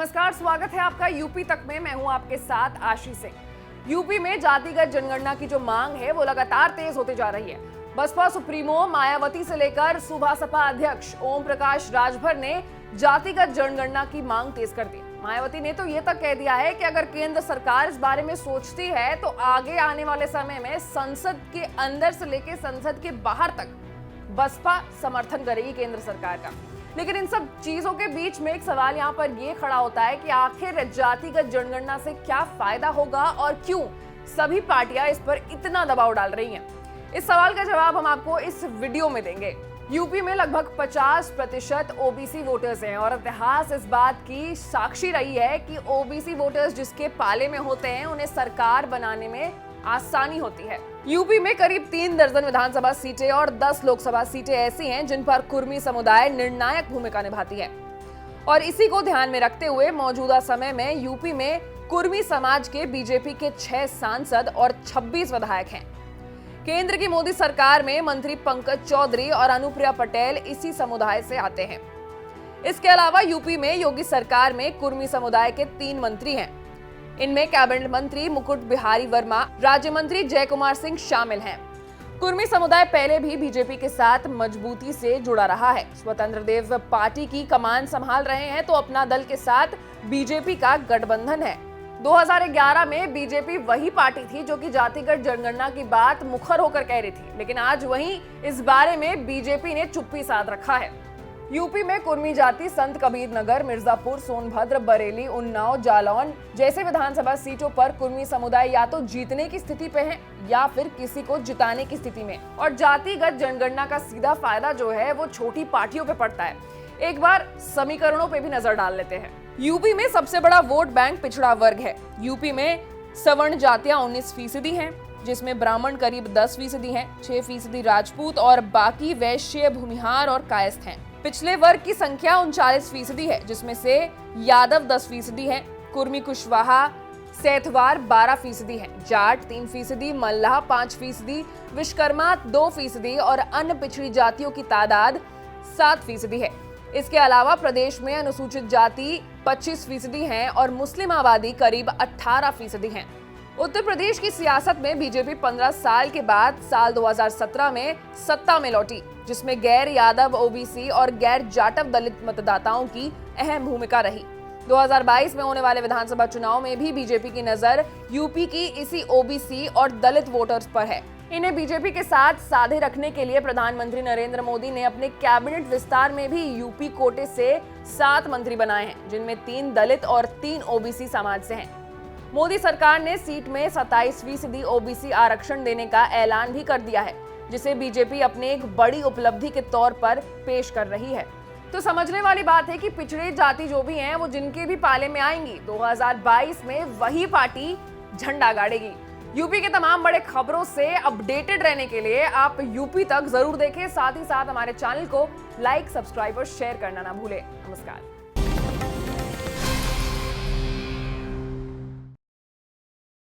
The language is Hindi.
नमस्कार, स्वागत है आपका यूपी तक में। मैं हूं आपके साथ आशीष सिंह। यूपी में जातिगत जनगणना की जो मांग है वो लगातार तेज होती जा रही है। बसपा सुप्रीमो मायावती से लेकर सुबह सपा अध्यक्ष ओम प्रकाश राजभर ने जातिगत जनगणना की मांग तेज कर दी। मायावती ने तो ये तक कह दिया है कि अगर केंद्र सरकार इस बारे में सोचती है तो आगे आने वाले समय में संसद के अंदर से लेकर संसद के बाहर तक बसपा समर्थन करेगी केंद्र सरकार का। लेकिन इन सब चीजों के बीच में एक सवाल यहाँ पर ये खड़ा होता है कि आखिर जातिगत जनगणना से क्या फायदा होगा और क्यों सभी पार्टियां इस पर इतना दबाव डाल रही हैं। इस सवाल का जवाब हम आपको इस वीडियो में देंगे। यूपी में लगभग 50% ओबीसी वोटर्स हैं और इतिहास इस बात की साक्षी रही है कि ओबीसी वोटर्स जिसके पाले में होते हैं उन्हें सरकार बनाने में आसानी होती है। यूपी में करीब 3 दर्जन विधानसभा सीटें और 10 लोकसभा सीटें ऐसी हैं जिन पर कुर्मी समुदाय निर्णायक भूमिका निभाती है। और इसी को ध्यान में रखते हुए मौजूदा समय में यूपी में कुर्मी समाज के बीजेपी के 6 सांसद और 26 विधायक हैं। केंद्र की मोदी सरकार में मंत्री पंकज चौधरी और अनुप्रिया पटेल इसी समुदाय से आते हैं। इसके अलावा यूपी में योगी सरकार में कुर्मी समुदाय के 3 मंत्री हैं। इनमें कैबिनेट मंत्री मुकुट बिहारी वर्मा, राज्य मंत्री जय कुमार सिंह शामिल हैं। कुर्मी समुदाय पहले भी बीजेपी के साथ मजबूती से जुड़ा रहा है। स्वतंत्र देव पार्टी की कमान संभाल रहे हैं तो अपना दल के साथ बीजेपी का गठबंधन है। 2011 में बीजेपी वही पार्टी थी जो कि जातिगत जनगणना की बात मुखर होकर कह रही थी, लेकिन आज वहीं इस बारे में बीजेपी ने चुप्पी साध रखा है। यूपी में कुर्मी जाति संत कबीर नगर, मिर्जापुर, सोनभद्र, बरेली, उन्नाव, जालौन जैसे विधानसभा सीटों पर कुर्मी समुदाय या तो जीतने की स्थिति पे है या फिर किसी को जिताने की स्थिति में। और जातिगत जनगणना का सीधा फायदा जो है वो छोटी पार्टियों पे पड़ता है। एक बार समीकरणों पे भी नजर डाल लेते हैं। यूपी में सबसे बड़ा वोट बैंक पिछड़ा वर्ग है। यूपी में सवर्ण जातियां 19% हैं, जिसमें ब्राह्मण करीब 10% हैं, 6% राजपूत और बाकी वैश्य, भूमिहार और कायस्थ हैं। पिछले वर्ग की संख्या 39% है, जिसमें से यादव 10% है, कुर्मी कुशवाहा सैथवार 12% है, जाट 3%, मल्लाह 5%, विश्वकर्मा 2% और अन्य पिछड़ी जातियों की तादाद 7% है। इसके अलावा प्रदेश में अनुसूचित जाति 25% हैं और मुस्लिम आबादी करीब 18% है। उत्तर प्रदेश की सियासत में बीजेपी 15 साल के बाद साल 2017 में सत्ता में लौटी, जिसमें गैर यादव ओबीसी और गैर जाटव दलित मतदाताओं की अहम भूमिका रही। 2022 में होने वाले विधानसभा चुनाव में भी बीजेपी की नजर यूपी की इसी ओबीसी और दलित वोटर्स पर है। इन्हें बीजेपी के साथ साधे रखने के लिए प्रधानमंत्री नरेंद्र मोदी ने अपने कैबिनेट विस्तार में भी यूपी कोटे से 7 मंत्री बनाए हैं, जिनमें 3 दलित और 3 ओबीसी समाज से हैं। मोदी सरकार ने सीट में 27% ओबीसी आरक्षण देने का ऐलान भी कर दिया है, जिसे बीजेपी अपने एक बड़ी उपलब्धि के तौर पर पेश कर रही है। तो समझने वाली बात है कि पिछड़े जाति जो भी हैं वो जिनके भी पाले में आएंगी, 2022 में वही पार्टी झंडा गाड़ेगी। यूपी के तमाम बड़े खबरों से अपडेटेड रहने के लिए आप यूपी तक जरूर देखें। साथ ही साथ हमारे चैनल को लाइक, सब्सक्राइब और शेयर करना ना भूलें। नमस्कार।